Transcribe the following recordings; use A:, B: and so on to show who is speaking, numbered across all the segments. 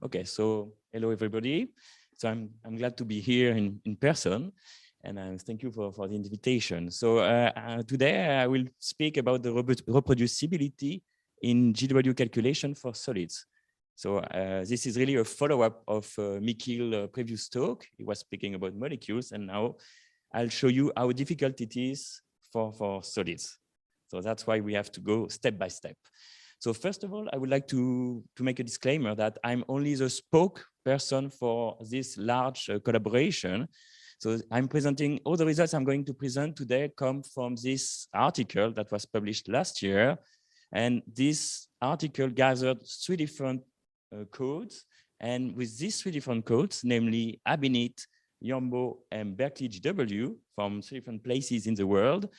A: Okay, so hello everybody. So I'm glad to be here in person, and thank you for the invitation. So today I will speak about the reproducibility in GW calculation for solids. So this is really a follow-up of Michiel's previous talk. He was speaking about molecules, and now I'll show you how difficult it is for solids. So that's why we have to go step by step. So first of all, I would like to make a disclaimer that I'm only the spokesperson for this large collaboration. So I'm presenting all the results I'm going to present today come from this article that was published last year. And this article gathered 3 different codes. And with these 3 different codes, namely Abinit, Yambo, and Berkeley GW from 3 different places in the world,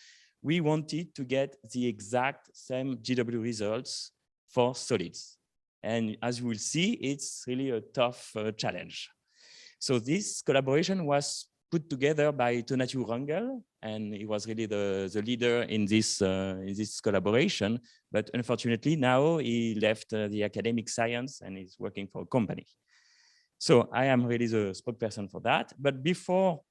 A: we wanted to get the exact same GW results for solids. And as you will see, it's really a tough challenge. So this collaboration was put together by Tonatiuh Rangel, and he was really the leader in this collaboration. But unfortunately, now he left the academic science and is working for a company. So I am really the spokesperson for that. But before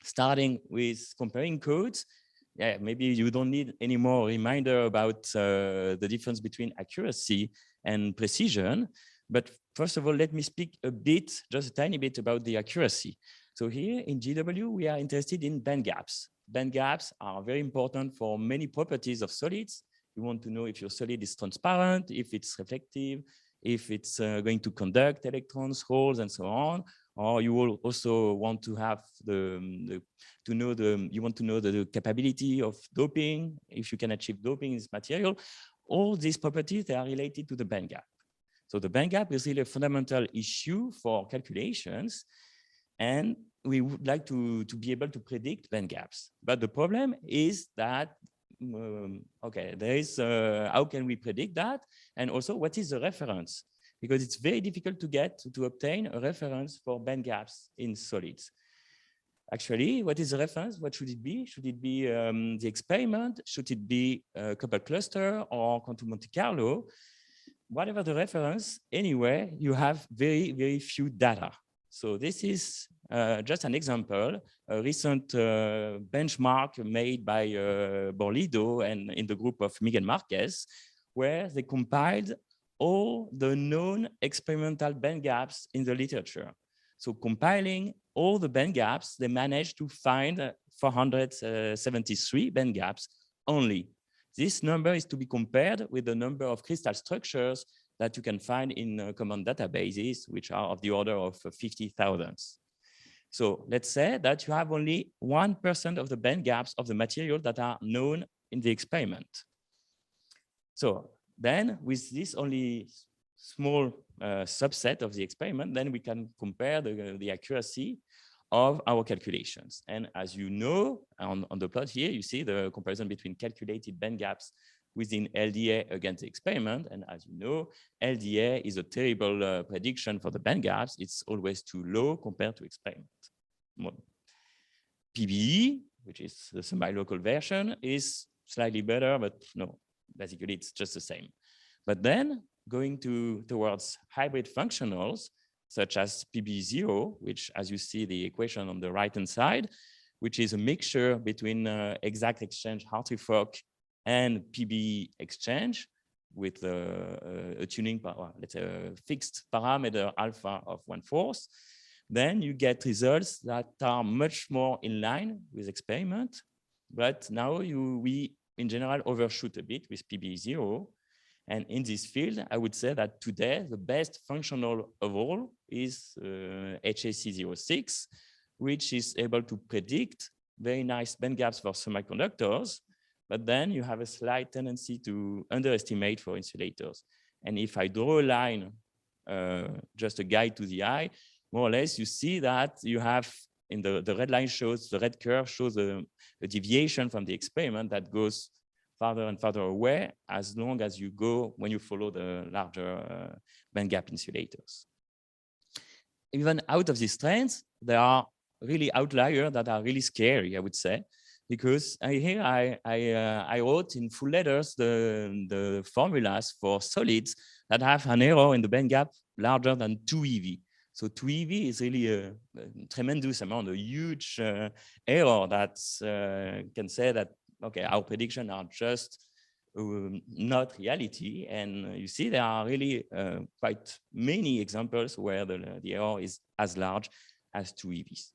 A: starting with comparing codes, yeah, maybe you don't need any more reminder about the difference between accuracy and precision. But first of all, let me speak a bit, just a tiny bit about the accuracy. So here in GW, we are interested in band gaps. Band gaps are very important for many properties of solids. You want to know if your solid is transparent, if it's reflective, if it's going to conduct electrons, holes, and so on. Or you will also want to have the capability of doping, if you can achieve doping in this material. All these properties, they are related to the band gap. So the band gap is really a fundamental issue for calculations. And we would like to be able to predict band gaps. But the problem is that, okay, there is, how can we predict that? And also, what is the reference? Because it's very difficult to obtain a reference for band gaps in solids. Actually, what is the reference? What should it be? Should it be the experiment? Should it be a couple cluster or quantum Monte Carlo? Whatever the reference, anyway, you have very, very few data. So this is just an example, a recent benchmark made by Borlido and in the group of Miguel Marquez, where they compiled all the known experimental band gaps in the literature. So compiling all the band gaps, they managed to find 473 band gaps only. This number is to be compared with the number of crystal structures that you can find in common databases, which are of the order of 50,000. So let's say that you have only 1% of the band gaps of the material that are known in the experiment. So then with this only small subset of the experiment, then we can compare the accuracy of our calculations. And as you know, on the plot here, you see the comparison between calculated band gaps within LDA against the experiment. And as you know, LDA is a terrible prediction for the band gaps. It's always too low compared to experiment. PBE, which is the semi-local version, is slightly better, but no, basically it's just the same. But then going towards hybrid functionals, such as PBE0, which, as you see the equation on the right-hand side, which is a mixture between exact exchange Hartree-Fock and PBE exchange with a tuning, let's say a fixed parameter alpha of 1/4, then you get results that are much more in line with experiment. But now we in general overshoot a bit with PBE0. And in this field, I would say that today, the best functional of all is HAC06, which is able to predict very nice band gaps for semiconductors, but then you have a slight tendency to underestimate for insulators. And if I draw a line, just a guide to the eye, more or less, you see that you have, in the red line shows, the red curve shows a deviation from the experiment that goes farther and farther away as long as you go when you follow the larger band gap insulators. Even out of these trends, there are really outliers that are really scary, I would say. because here I wrote in full letters the formulas for solids that have an error in the band gap larger than 2 eV. So 2 eV is really a tremendous amount, a huge error that can say that, okay, our predictions are just not reality. And you see there are really quite many examples where the error is as large as 2 EVs.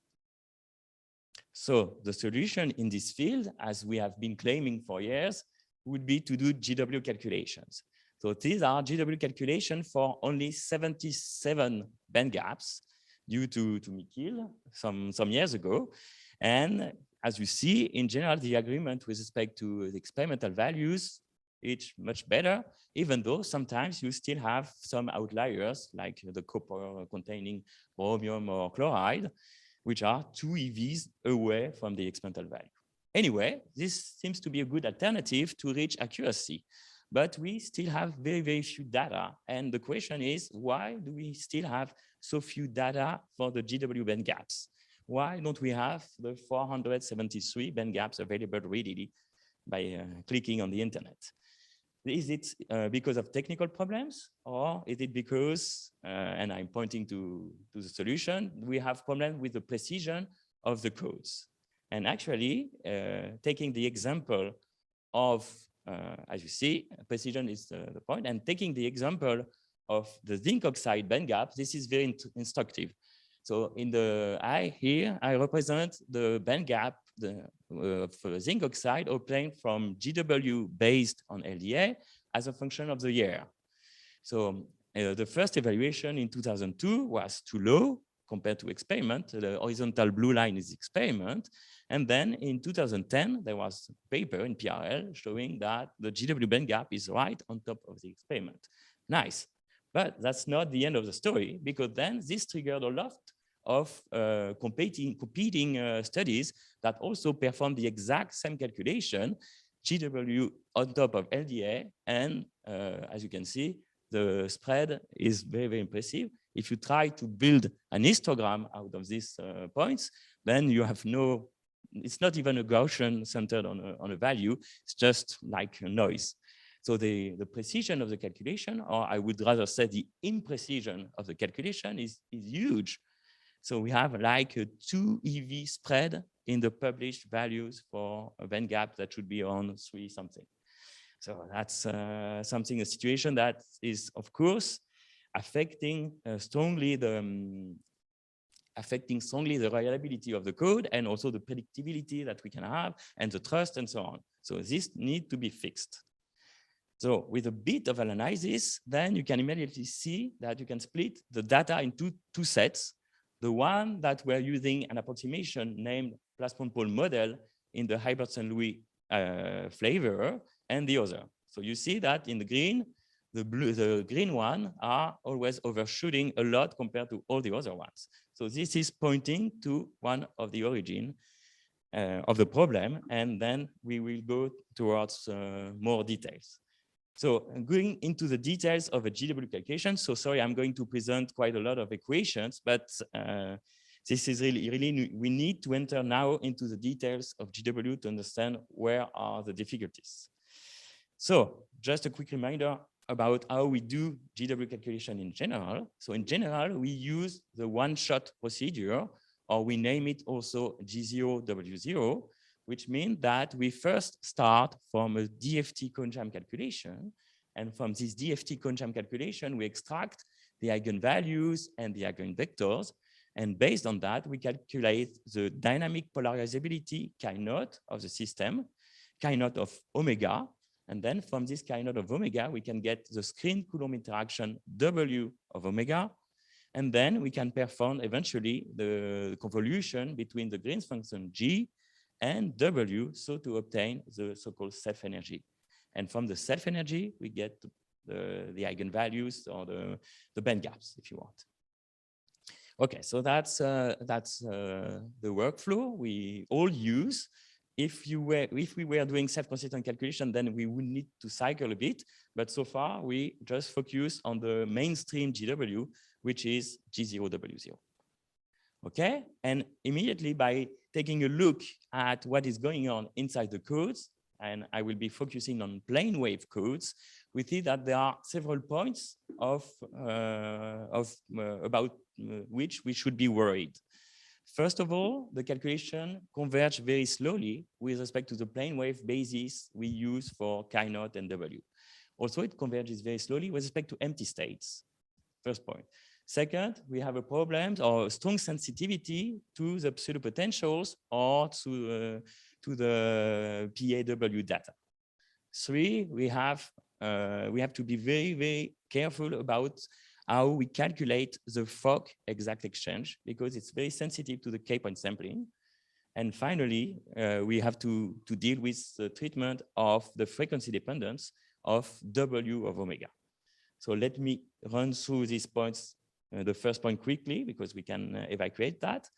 A: So the solution in this field, as we have been claiming for years, would be to do GW calculations. So these are GW calculations for only 77 band gaps due to Mikil some years ago. And as you see, in general, the agreement with respect to the experimental values is much better, even though sometimes you still have some outliers like the copper containing chromium or chloride, which are 2 EVs away from the experimental value. Anyway, this seems to be a good alternative to reach accuracy, but we still have very, very few data. And the question is, why do we still have so few data for the GW band gaps? Why don't we have the 473 band gaps available readily by clicking on the internet? Is it because of technical problems, or is it because, and I'm pointing to the solution, we have problems with the precision of the codes? And actually, taking the example of, as you see, precision is the point, and taking the example of the zinc oxide band gap, this is very instructive. So in the eye here, I represent the band gap for zinc oxide obtained from GW based on LDA as a function of the year. So the first evaluation in 2002 was too low compared to experiment. The horizontal blue line is experiment. And then in 2010, there was a paper in PRL showing that the GW band gap is right on top of the experiment. Nice. But that's not the end of the story, because then this triggered a lot of competing studies that also perform the exact same calculation, GW on top of LDA, and as you can see, the spread is very, very impressive. If you try to build an histogram out of these points, then you have no, it's not even a Gaussian centered on a value, it's just like a noise. So the precision of the calculation, or I would rather say the imprecision of the calculation is huge. So we have like a 2 EV spread in the published values for a band gap that should be around 3 something. So that's a situation that is, of course, affecting strongly the reliability of the code, and also the predictability that we can have, and the trust, and so on. So this needs to be fixed. So with a bit of analysis, then you can immediately see that you can split the data into two sets. The one that we're using an approximation named Plasmon-Paul model in the Hilbert-St. flavor, and the other. So you see that in the green, the green one are always overshooting a lot compared to all the other ones. So this is pointing to one of the origin of the problem, and then we will go towards more details. So going into the details of a GW calculation, so sorry, I'm going to present quite a lot of equations, but this is really, we need to enter now into the details of GW to understand where are the difficulties. So just a quick reminder about how we do GW calculation in general. So in general, we use the one-shot procedure, or we name it also G0, W0, which means that we first start from a DFT CONJAM calculation. And from this DFT CONJAM calculation, we extract the eigenvalues and the eigenvectors. And based on that, we calculate the dynamic polarizability chi-naught of the system, chi-naught of omega. And then from this chi-naught of omega, we can get the screen Coulomb interaction W of omega. And then we can perform eventually the convolution between the Green's function G and W, so to obtain the so-called self-energy. And from the self-energy, we get the eigenvalues, or the band gaps, if you want. Okay, so that's the workflow we all use. If we were doing self-consistent calculation, then we would need to cycle a bit. But so far, we just focus on the mainstream GW, which is G0, W0. Okay, and immediately by taking a look at what is going on inside the codes, and I will be focusing on plane wave codes, we see that there are several points about which we should be worried. First of all, the calculation converge very slowly with respect to the plane wave basis we use for chi-naught and W. Also, it converges very slowly with respect to empty states. First point. Second, we have a problem or a strong sensitivity to the pseudopotentials or to the PAW data. Three, we have to be very, very careful about how we calculate the Fock exact exchange, because it's very sensitive to the K-point sampling. And finally, we have to deal with the treatment of the frequency dependence of W of omega. So let me run through these points, the first point quickly, because we can evacuate that.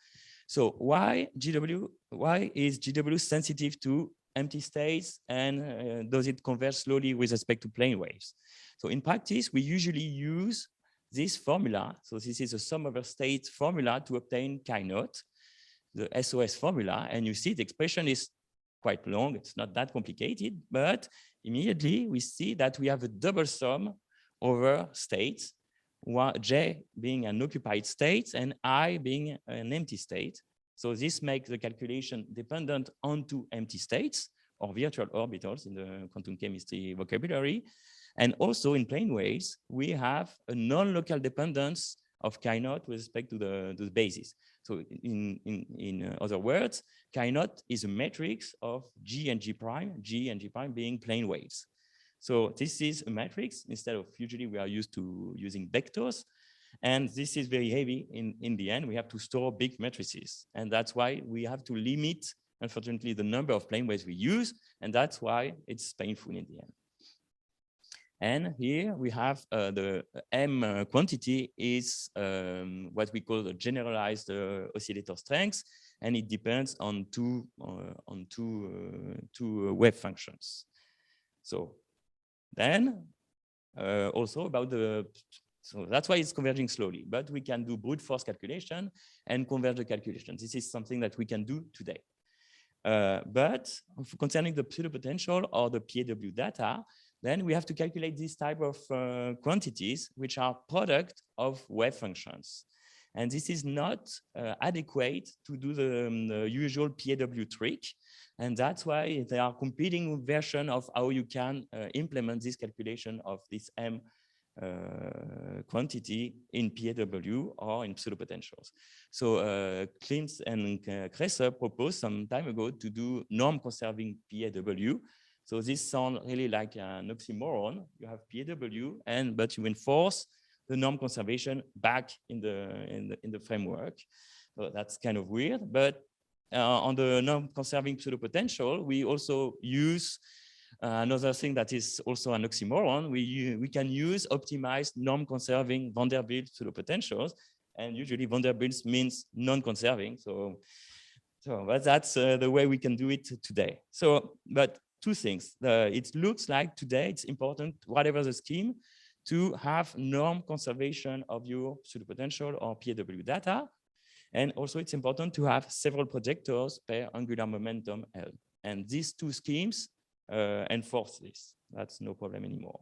A: So why is GW sensitive to empty states, and does it converge slowly with respect to plane waves? So in practice, we usually use this formula. So this is a sum over states formula to obtain chi-naught, the SOS formula. And you see the expression is quite long. It's not that complicated, but immediately we see that we have a double sum over states, J being an occupied state and I being an empty state. So this makes the calculation dependent onto empty states or virtual orbitals in the quantum chemistry vocabulary. And also in plane waves, we have a non-local dependence of chi-naught with respect to the basis. So in other words, chi-naught is a matrix of G and G prime being plane waves. So this is a matrix instead of usually we are used to using vectors. And this is very heavy in the end. We have to store big matrices. And that's why we have to limit, unfortunately, the number of plane waves we use. And that's why it's painful in the end. And here we have the M quantity is what we call the generalized oscillator strength. And it depends on two wave functions. So then also about so that's why it's converging slowly, but we can do brute force calculation and converge the calculation. This is something that we can do today. But concerning the pseudopotential or the PAW data, then we have to calculate this type of quantities, which are product of wave functions. And this is not adequate to do the usual PAW trick. And that's why there are competing versions of how you can implement this calculation of this M quantity in PAW or in pseudopotentials. So Klimt and Kresser proposed some time ago to do norm-conserving PAW. So this sounds really like an oxymoron. You have PAW, but you enforce the norm conservation back in the framework. So that's kind of weird. But on the norm-conserving pseudopotential, we also use another thing that is also an oxymoron. We can use optimized norm-conserving Vanderbilt pseudopotentials, and usually Vanderbilt means non-conserving. So but that's the way we can do it today. So, but two things. It looks like today it's important, whatever the scheme, to have norm conservation of your pseudopotential or PAW data. And also it's important to have several projectors per angular momentum L. And these two schemes enforce this. That's no problem anymore.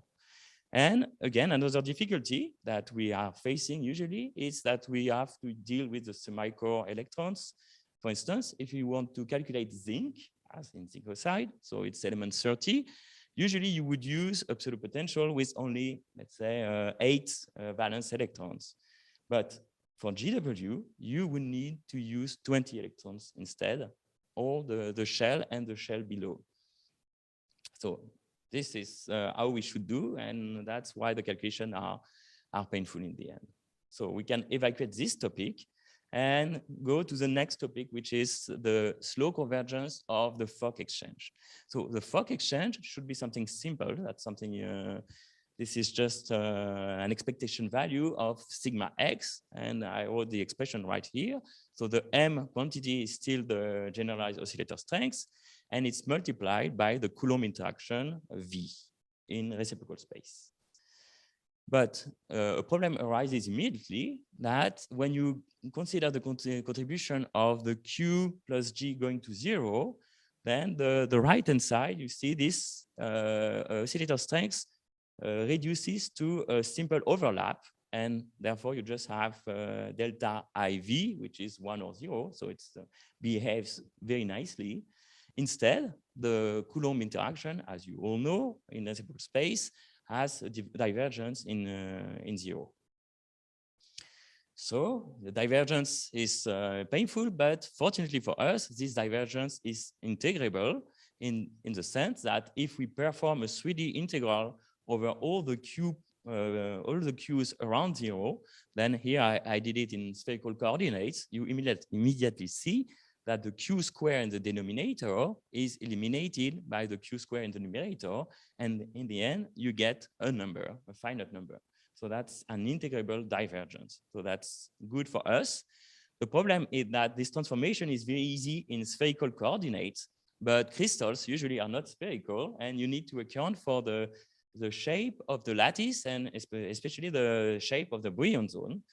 A: And again, another difficulty that we are facing usually is that we have to deal with the semi-core electrons. For instance, if you want to calculate zinc, as in zinc oxide, so it's element 30, usually you would use a pseudopotential with only, let's say, 8 valence electrons. But for GW, you would need to use 20 electrons instead, or the shell and the shell below. So this is how we should do, and that's why the calculations are painful in the end. So we can evacuate this topic and go to the next topic, which is the slow convergence of the Fock exchange. So the Fock exchange should be something simple. That's something, this is just an expectation value of sigma x, and I wrote the expression right here. So the M quantity is still the generalized oscillator strength, and it's multiplied by the Coulomb interaction V in reciprocal space. But a problem arises immediately that when you consider the contribution of the Q plus G going to 0, then the right-hand side, you see this oscillator strength reduces to a simple overlap. And therefore, you just have delta IV, which is 1 or 0. So it behaves very nicely. Instead, the Coulomb interaction, as you all know, in a simple space, has a divergence in 0. So the divergence is painful, but fortunately for us, this divergence is integrable in the sense that if we perform a 3D integral over all the Q's around 0, then here I did it in spherical coordinates, you immediately see that the Q square in the denominator is eliminated by the Q square in the numerator. And in the end, you get a number, a finite number. So that's an integrable divergence. So that's good for us. The problem is that this transformation is very easy in spherical coordinates, but crystals usually are not spherical, and you need to account for the shape of the lattice and especially the shape of the Brillouin zone.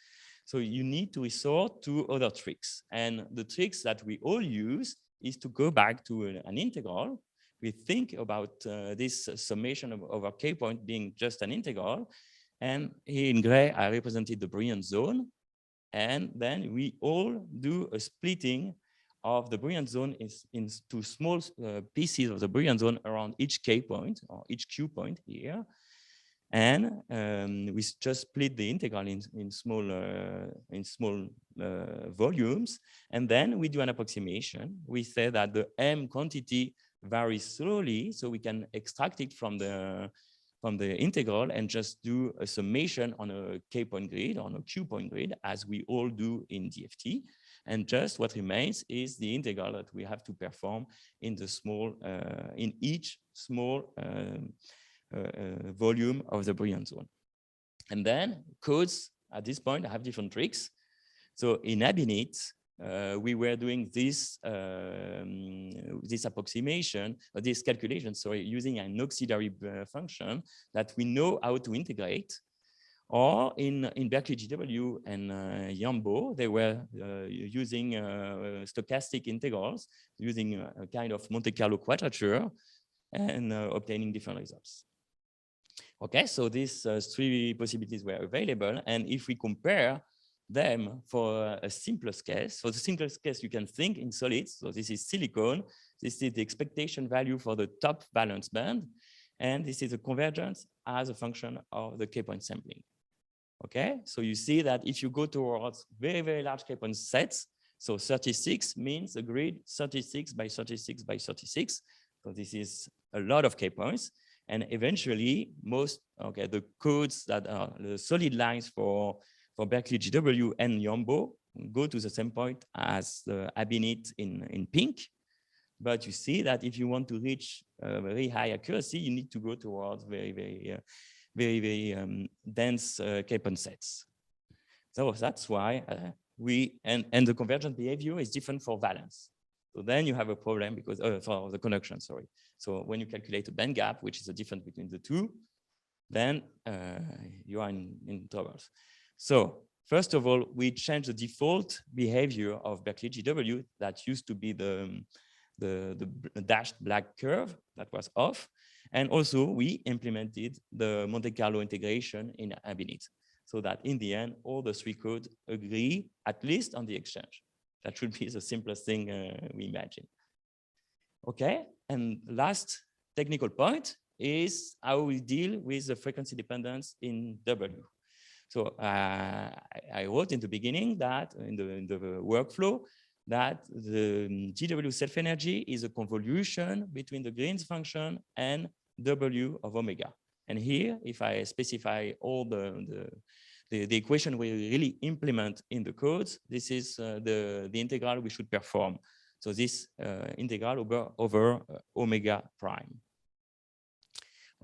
A: So you need to resort to other tricks. And the tricks that we all use is to go back to an integral. We think about this summation over k point being just an integral. And here in gray, I represented the Brillouin zone. And then we all do a splitting of the Brillouin zone into small pieces of the Brillouin zone around each k point or each q point here. And we just split the integral in small volumes. And then we do an approximation. We say that the M quantity varies slowly, so we can extract it from the integral and just do a summation on a k-point grid, on a q-point grid, as we all do in DFT. And just what remains is the integral that we have to perform in the small, in each small volume of the Brillouin zone. And then codes at this point have different tricks. So in Abinit, we were doing this this approximation, or this calculation, sorry, using an auxiliary function that we know how to integrate. Or in Berkeley GW and Yambo, they were using stochastic integrals, using a kind of Monte Carlo quadrature and obtaining different results. Okay, so these three possibilities were available. And if we compare them for a simplest case, for the simplest case, you can think in solids. So this is silicon. This is the expectation value for the top valence band. And this is a convergence as a function of the k-point sampling. Okay, so you see that if you go towards very, very large k-point sets, so 36 means a grid 36 by 36 by 36. So this is a lot of k-points. And eventually, the codes that are the solid lines for Berkeley GW and Yambo go to the same point as the Abinit in pink. But you see that if you want to reach very high accuracy, you need to go towards very dense k-point sets. So that's why and the convergent behavior is different for valence. So then you have a problem because for the conduction, sorry. So when you calculate a band gap, which is the difference between the two, then you are in troubles. So first of all, we change the default behavior of Berkeley GW that used to be the dashed black curve that was off. And also we implemented the Monte Carlo integration in Abinit so that in the end, all the three codes agree at least on the exchange. That should be the simplest thing we imagine. Okay, and last technical point is how we deal with the frequency dependence in W. So I wrote in the beginning that in the workflow that the GW self-energy is a convolution between the Green's function and W of omega. And here, if I specify all the equation we really implement in the codes, this is the integral we should perform. So this integral over omega prime.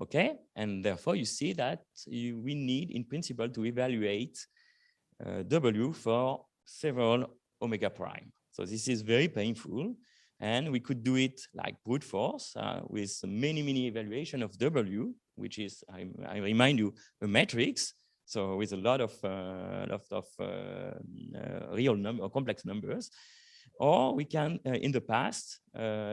A: Okay, and therefore you see that we need in principle to evaluate W for several omega prime. So this is very painful, and we could do it like brute force with many evaluation of W, which is, I remind you, a matrix. So with a lot of real number, complex numbers. Or we can, in the past,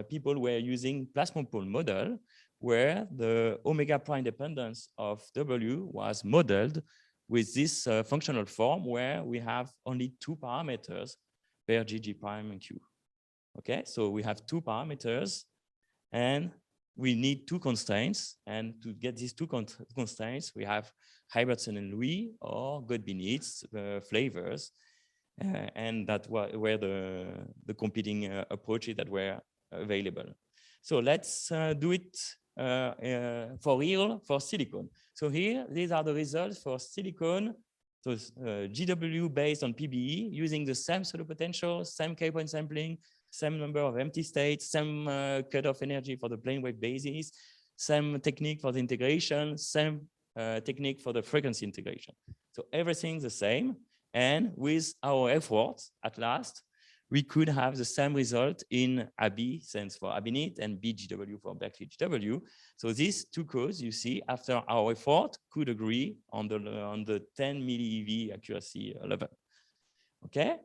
A: people were using plasmopole model where the omega prime dependence of W was modeled with this functional form where we have only two parameters per GG prime and Q. Okay, so we have two parameters and we need two constraints. And to get these two constraints, we have Hybertson and Louis or Godby-Needs flavors. And that were the competing approaches that were available. So let's do it for real for silicon. So here, these are the results for silicon. So GW based on PBE using the same pseudo potential, same K-point sampling, same number of empty states, same cutoff energy for the plane wave basis, same technique for the integration, same technique for the frequency integration. So everything's the same. And with our efforts, at last, we could have the same result in AB, stands for Abinit, and BGW for Berkeley GW. So these two codes, you see, after our effort, could agree on the 10 millieV accuracy level. Okay,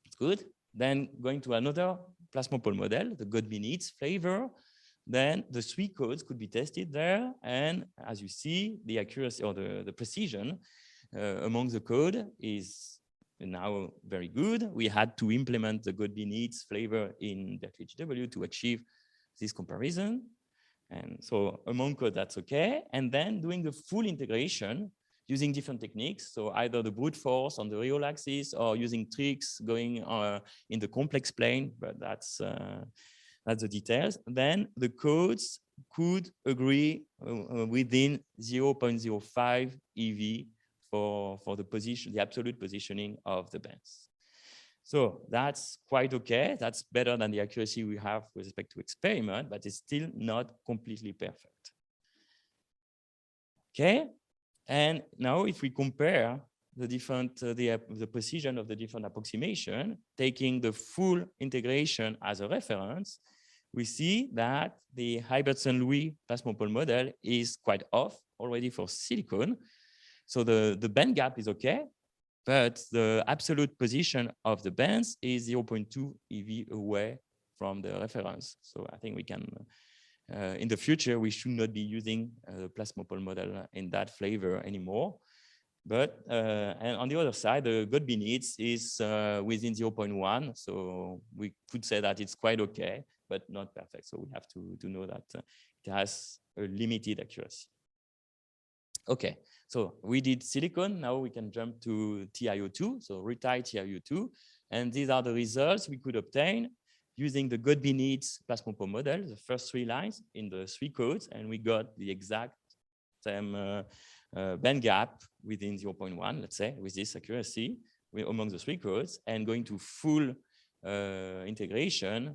A: it's good. Then going to another plasmopole model, the Godby-Needs flavor. Then the three codes could be tested there. And as you see, the accuracy or the precision among the code is now very good. We had to implement the Godby-Needs flavor in Berkeley GW to achieve this comparison. And so among code, that's okay. And then doing the full integration using different techniques. So either the brute force on the real axis or using tricks going in the complex plane, but that's the details. Then the codes could agree within 0.05 EV for the position, the absolute positioning of the bands. So that's quite okay. That's better than the accuracy we have with respect to experiment, but it's still not completely perfect. Okay, and now if we compare the different the precision of the different approximation, taking the full integration as a reference, we see that the Hybertson-Louis plasmopole model is quite off already for silicon. So the band gap is okay, but the absolute position of the bands is 0.2 EV away from the reference. So I think we can, in the future, we should not be using the plasmopole model in that flavor anymore. But and on the other side, the Godby-Needs is within 0.1. So we could say that it's quite okay, but not perfect. So we have to know that it has a limited accuracy. Okay, so we did silicon. Now we can jump to TiO2, so retile TiO2. And these are the results we could obtain using the Godby-Needs plasmopole model, the first three lines in the three codes. And we got the exact same band gap within 0.1, let's say, with this accuracy among the three codes. And going to full integration,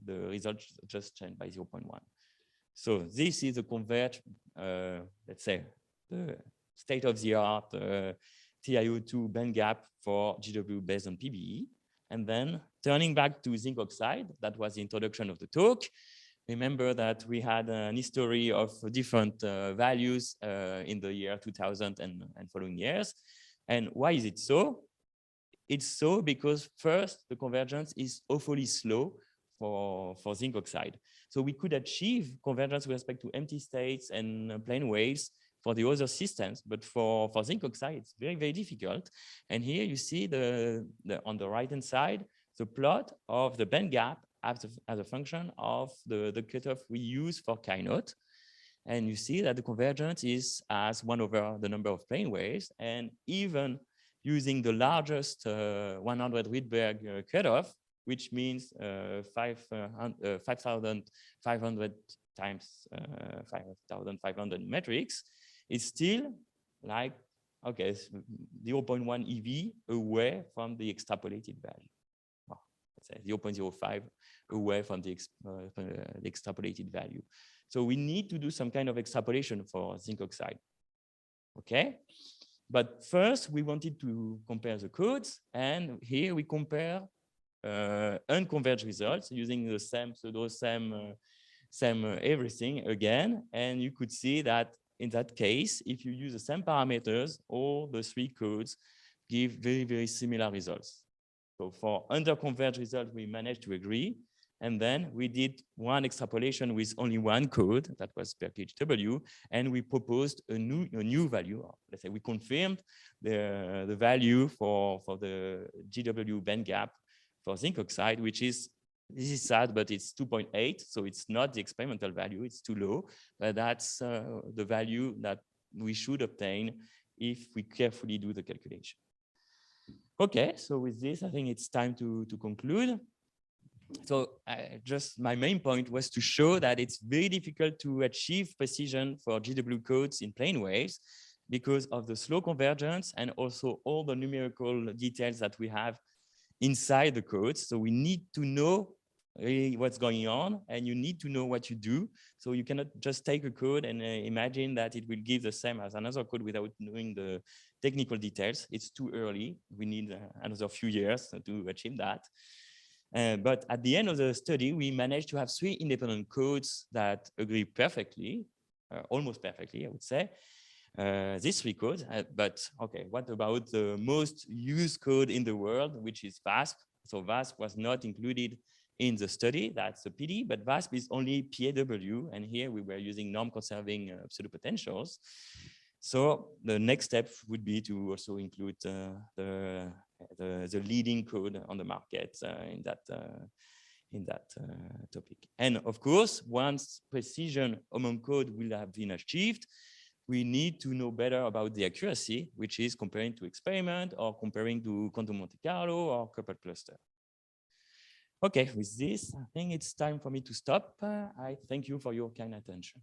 A: the results just changed by 0.1. So this is the converge, let's say, the state-of-the-art TiO2 band gap for GW based on PBE. And then turning back to zinc oxide, that was the introduction of the talk. Remember that we had an history of different values in the year 2000 and following years. And why is it so? It's so because first, the convergence is awfully slow for zinc oxide. So we could achieve convergence with respect to empty states and plane waves for the other systems, but for zinc oxide, it's very, very difficult. And here you see on the right-hand side, the plot of the band gap as a function of the cutoff we use for chi-naught. And you see that the convergence is as 1 over the number of plane waves. And even using the largest 100 Rydberg cutoff, which means 5,500 times 5,500 metrics, it's still like, okay, 0.1 EV away from the extrapolated value. Well, let's say 0.05 away from the extrapolated value. So we need to do some kind of extrapolation for zinc oxide. Okay, but first we wanted to compare the codes, and here we compare unconverged results using the same pseudo, same everything again, and you could see that in that case, if you use the same parameters, all the three codes give very, very similar results. So for under-converged results, we managed to agree. And then we did one extrapolation with only one code, that was per GW, and we proposed a new value. Let's say we confirmed the value for the GW band gap for zinc oxide, which is, this is sad, but it's 2.8. So it's not the experimental value, it's too low, but that's the value that we should obtain if we carefully do the calculation. Okay, so with this, I think it's time to conclude. So just my main point was to show that it's very difficult to achieve precision for GW codes in plane waves because of the slow convergence and also all the numerical details that we have inside the codes. So we need to know really what's going on, and you need to know what you do. So you cannot just take a code and imagine that it will give the same as another code without knowing the technical details. It's too early. We need another few years to achieve that. But at the end of the study, we managed to have 3 independent codes that agree perfectly, almost perfectly, I would say. These 3 codes, but okay, what about the most used code in the world, which is VASP? So VASP was not included in the study, that's a pity, but VASP is only PAW, and here we were using norm-conserving pseudopotentials. So the next step would be to also include the leading code on the market in that topic. And of course, once precision among code will have been achieved, we need to know better about the accuracy, which is comparing to experiment or comparing to quantum Monte Carlo or coupled cluster. Okay, with this, I think it's time for me to stop. I thank you for your kind attention.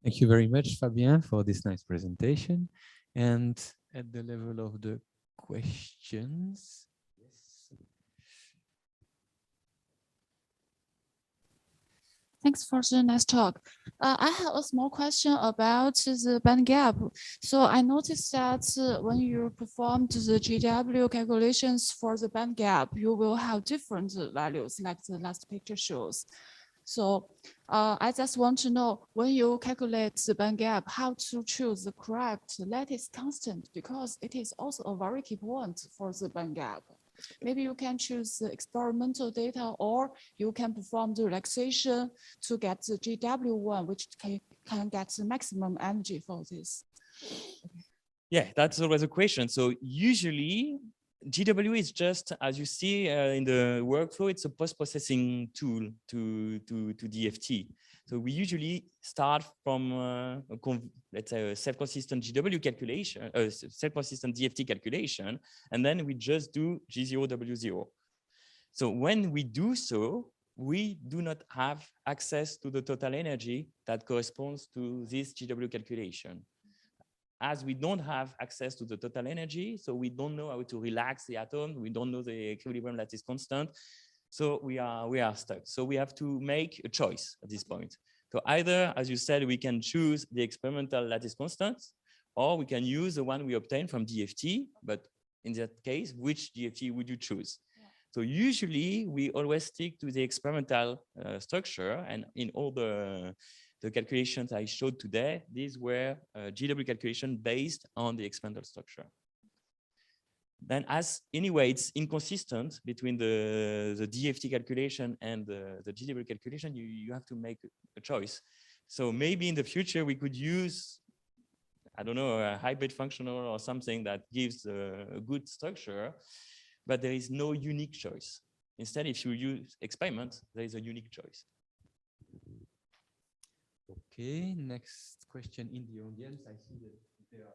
B: Thank you very much, Fabien, for this nice presentation. And at the level of the questions. Yes.
C: Thanks for the nice talk. I have a small question about the band gap. So I noticed that when you performed the GW calculations for the band gap, you will have different values like the last picture shows. So I just want to know, when you calculate the band gap, how to choose the correct lattice constant, because it is also a very key point for the band gap. Maybe you can choose the experimental data, or you can perform the relaxation to get the GW1, which can get the maximum energy for this.
A: Yeah, that's always a question. So usually GW is just, as you see in the workflow, it's a post-processing tool to DFT. So we usually start from, let's say, a self-consistent GW calculation, self-consistent DFT calculation, and then we just do G0, W0. So when we do so, we do not have access to the total energy that corresponds to this GW calculation. As we don't have access to the total energy, so we don't know how to relax the atom, we don't know the equilibrium lattice constant, so we are stuck. So we have to make a choice at this point. So either, as you said, we can choose the experimental lattice constant, or we can use the one we obtained from DFT, but in that case, which DFT would you choose? Yeah. So usually we always stick to the experimental structure, and in all the calculations I showed today, these were GW calculation based on the experimental structure. Then as anyway, it's inconsistent between the DFT calculation and the GW calculation, you have to make a choice. So maybe in the future we could use, I don't know, a hybrid functional or something that gives a good structure, but there is no unique choice. Instead, if you use experiment, there is a unique choice.
B: Okay, next question in the audience. I see that there are.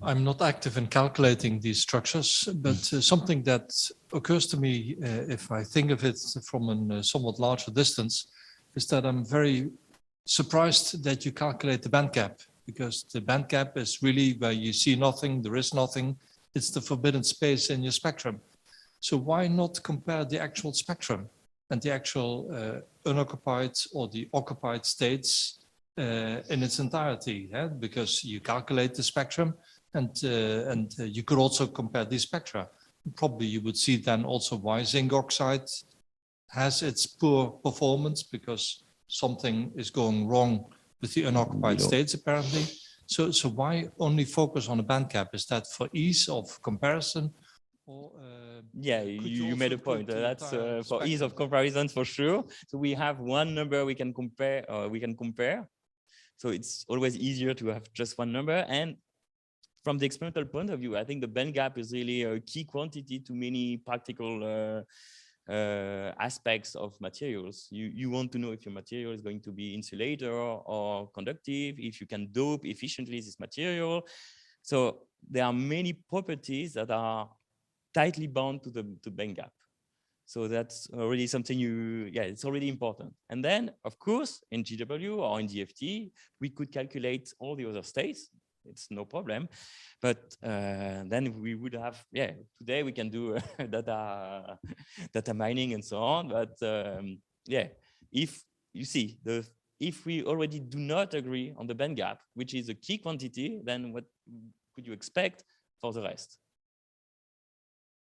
D: I'm not active in calculating these structures, but something that occurs to me if I think of it from a somewhat larger distance is that I'm very surprised that you calculate the band gap, because the band gap is really where you see nothing, there is nothing. It's the forbidden space in your spectrum. So why not compare the actual spectrum and the actual unoccupied or the occupied states in its entirety? Yeah? Because you calculate the spectrum, and you could also compare these spectra. probably you would see then also why zinc oxide has its poor performance, because something is going wrong with the unoccupied states apparently. So why only focus on a band gap? Is that for ease of comparison? Or,
A: yeah, you made a point. That's for ease of comparison for sure. So we have one number we can compare. So it's always easier to have just one number. And from the experimental point of view, I think the band gap is really a key quantity to many practical aspects of materials. You want to know if your material is going to be insulator or conductive, if you can dope efficiently this material. So there are many properties that are tightly bound to the band gap. So that's already something it's already important. And then, of course, in GW or in DFT, we could calculate all the other states. It's no problem. But then we would have, today we can do data mining and so on. But if you see, if we already do not agree on the band gap, which is a key quantity, then what could you expect for the rest?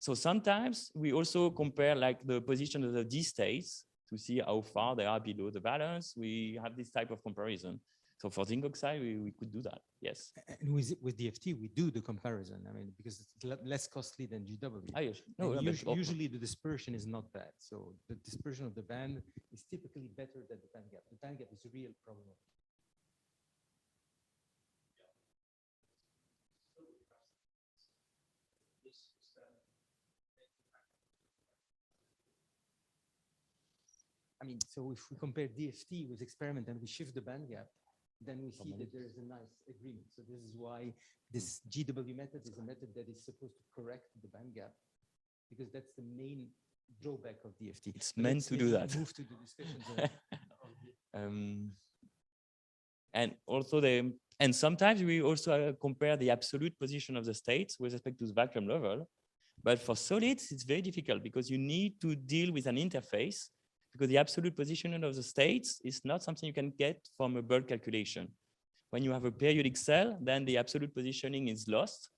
A: So sometimes we also compare like the position of the D states to see how far they are below the balance. We have this type of comparison. So for zinc oxide, we could do that, yes.
B: And with DFT, we do the comparison. I mean, because it's less costly than GW.
A: Yes. No,
B: usually the dispersion is not bad. So the dispersion of the band is typically better than the band gap. The band gap is a real problem. I mean, so if we compare DFT with experiment and we shift the band gap, then we see that there is a nice agreement. So this is why this GW method is a method that is supposed to correct the band gap, because that's the main drawback of DFT.
A: It's meant to do that.
B: Move to the discussions.
A: And also and sometimes we also compare the absolute position of the states with respect to the vacuum level. But for solids, it's very difficult because you need to deal with an interface, because the absolute positioning of the states is not something you can get from a bulk calculation. When you have a periodic cell, then the absolute positioning is lost.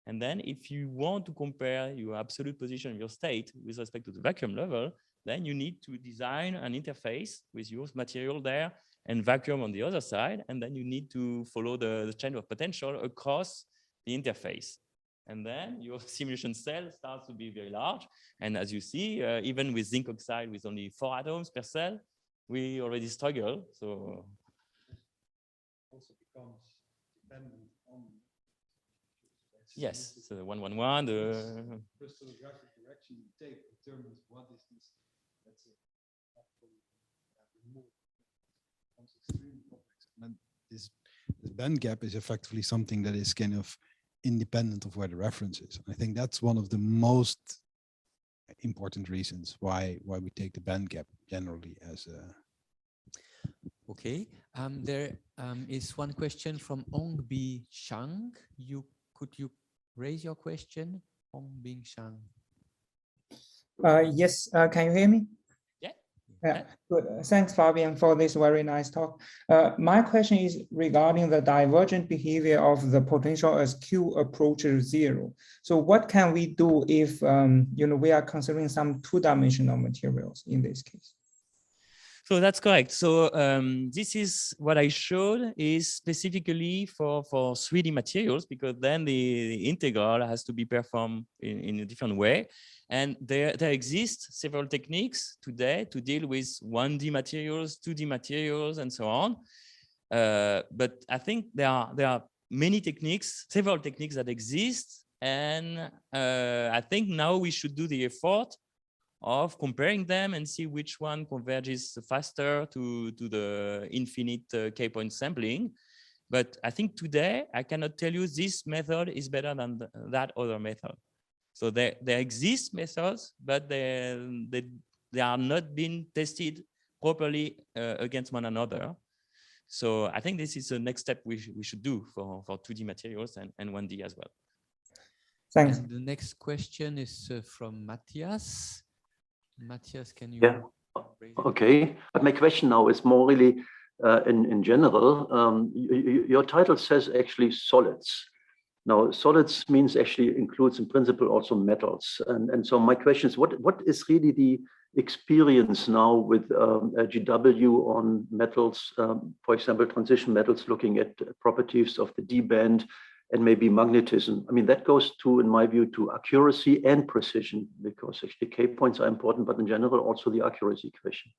A: And then if you want to compare your absolute position of your state with respect to the vacuum level, then you need to design an interface with your material there and vacuum on the other side. And then you need to follow the change of potential across the interface. And then your simulation cell starts to be very large. And as you see, even with zinc oxide with only 4 atoms per cell, we already struggle. So
E: also becomes dependent on
A: yes, so 111. The
E: crystallographic direction you take determines what is this, let's say, removal. Becomes extremely complex. And this band gap is effectively something that is kind of independent of where the reference is. I think that's one of the most important reasons why we take the band gap generally as a.
B: Okay, there is one question from Ongbin Shang. Could you raise your question, Ongbin Shang?
F: Yes, can you hear me? Yeah, good. Thanks, Fabien, for this very nice talk. My question is regarding the divergent behavior of the potential as Q approaches 0. So what can we do if we are considering some 2-dimensional materials in this case?
A: So that's correct. So this is what I showed is specifically for 3D materials, because then the integral has to be performed in a different way. And there exist several techniques today to deal with 1D materials, 2D materials, and so on. But I think there are many techniques, several techniques that exist. And I think now we should do the effort of comparing them and see which one converges faster to the infinite K-point sampling. But I think today I cannot tell you this method is better than that other method. So there exist methods, but they are not being tested properly against one another. So I think this is the next step we should do for 2D materials and 1D as well.
F: Thanks.
B: And the next question is from Matthias. Matthias, can you?
G: Yeah. Okay. But my question now is more really in general. Your title says actually solids. Now, solids means actually includes in principle also metals. And so my question is, what is really the experience now with GW on metals, for example, transition metals, looking at properties of the D band and maybe magnetism? I mean, that goes to, in my view, to accuracy and precision, because actually K points are important, but in general, also the accuracy question.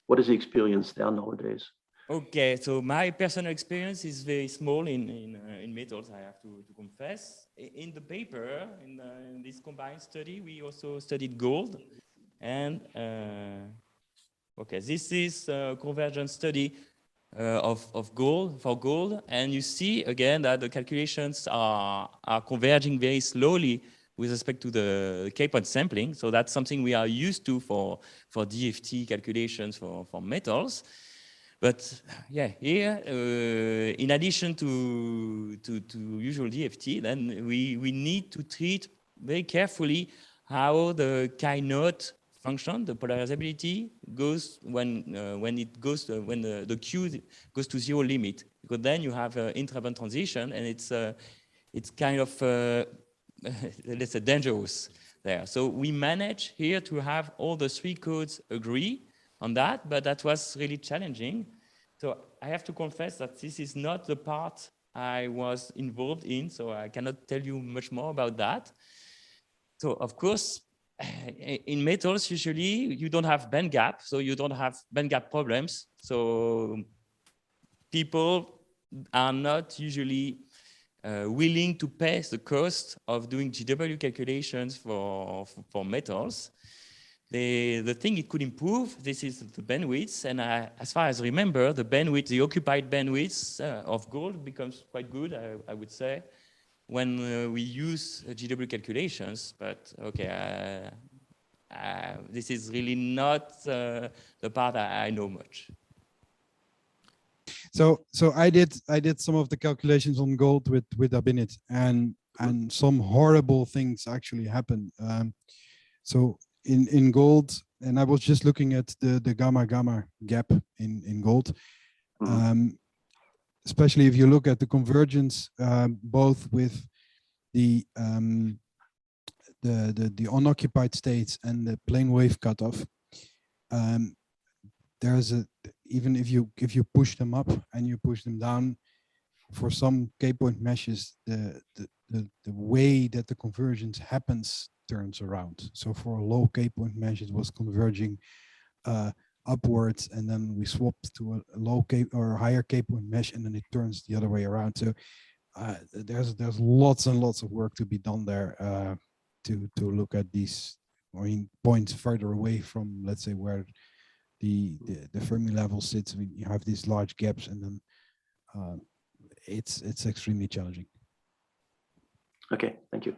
G: What is the experience there nowadays?
A: Okay, so my personal experience is very small in metals, I have to confess. In the paper, in this combined study, we also studied gold. And okay, this is a Convergence study of gold, for gold. And you see again that the calculations are converging very slowly with respect to the K-point sampling. So that's something we are used to for DFT calculations for metals. But yeah, here, in addition to usual DFT, then we need to treat very carefully how the chi-naught function, the polarizability, goes when the Q goes to zero limit, because then you have intra-band transition, and it's kind of let's say dangerous there. So we manage here to have all the three codes agree on that, but that was really challenging. So I have to confess that this is not the part I was involved in, so I cannot tell you much more about that. So of course, in metals, usually you don't have band gap, so you don't have band gap problems. So people are not usually willing to pay the cost of doing GW calculations for metals. The thing it could improve, this is the bandwidth, and as far as I remember, the bandwidth, the occupied bandwidth of gold becomes quite good, I would say, when we use GW calculations. But okay, this is really not the part I know much.
E: So I did some of the calculations on gold with Abinit, and some horrible things actually happen. So in gold, and I was just looking at the gamma gap in gold. Especially if you look at the convergence, both with the unoccupied states and the plane wave cutoff. There's even if you push them up and you push them down, for some K-point meshes, the way that the convergence happens turns around. So for a low K-point mesh, it was converging upwards, and then we swapped to a low K or higher K-point mesh, and then it turns the other way around. So there's lots and lots of work to be done there to look at these, I mean, points further away from, let's say, where the Fermi level sits. You have these large gaps, and then it's extremely challenging.
G: Okay, thank you.